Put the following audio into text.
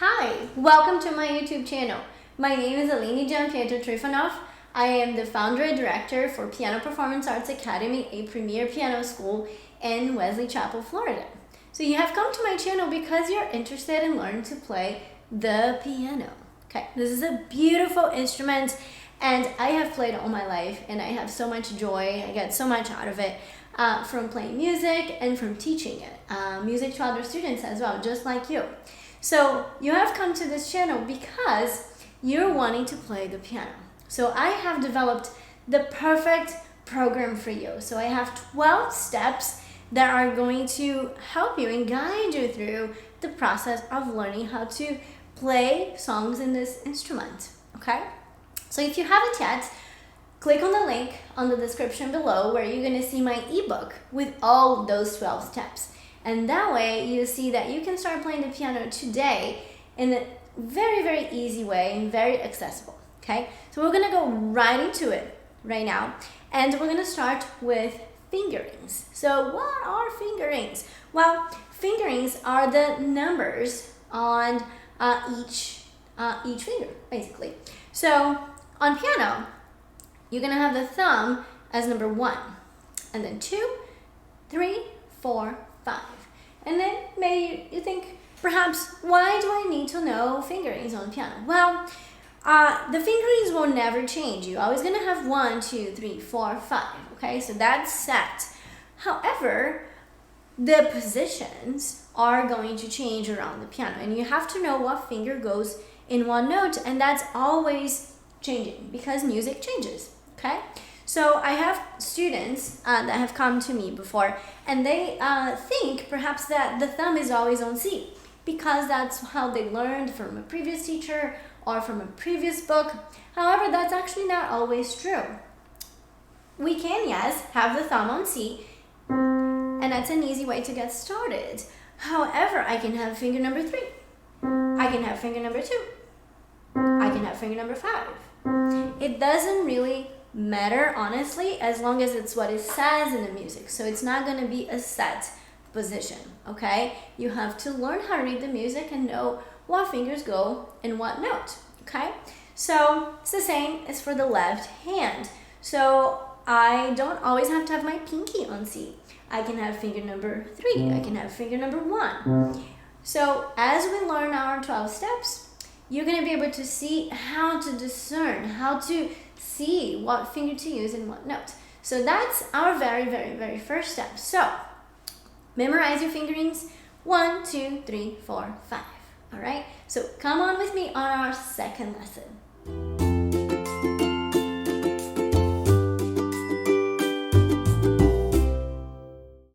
Hi, welcome to my YouTube channel. My name is Aline Gianpietro Trifonov. I am the founder and director for Piano Performance Arts Academy, a premier piano school in Wesley Chapel, Florida. So you have come to my channel because you're interested in learning to play the piano. Okay, this is a beautiful instrument and I have played it all my life and I have so much joy. I get so much out of it from playing music and from teaching it. Music to other students as well, just like you. So you have come to this channel because you're wanting to play the piano. So I have developed the perfect program for you. So I have 12 steps that are going to help you and guide you through the process of learning how to play songs in this instrument, okay? So if you haven't yet, click on the link on the description below where you're gonna see my ebook with all those 12 steps. And that way you see that you can start playing the piano today in a very, very easy way and very accessible, okay? So we're gonna go right into it right now. And we're gonna start with fingerings. So what are fingerings? Well, fingerings are the numbers on each finger, basically. So on piano, you're gonna have the thumb as number 1, and then 2, 3, 4, 5. And then maybe you think, perhaps, why do I need to know fingerings on piano? Well, the fingerings will never change. You're always gonna have 1, 2, 3, 4, 5, okay? So that's set. However, the positions are going to change around the piano and you have to know what finger goes in what note, and that's always changing because music changes, okay? So I have students that have come to me before and they think perhaps that the thumb is always on C because that's how they learned from a previous teacher or from a previous book. However, that's actually not always true. We can, yes, have the thumb on C, and that's an easy way to get started. However, I can have finger number 3. I can have finger number 2. I can have finger number 5. It doesn't really matter, honestly, as long as it's what it says in the music. So it's not going to be a set position, okay? You have to learn how to read the music and know what fingers go in what note, okay? So it's the same as for the left hand. So I don't always have to have my pinky on C. I can have finger number 3. I can have finger number 1. So as we learn our 12 steps, you're going to be able to see how to discern, how to see what finger to use in what note. So that's our very, very, very first step. So memorize your fingerings, 1, 2, 3, 4, 5. All right, so come on with me on our second lesson.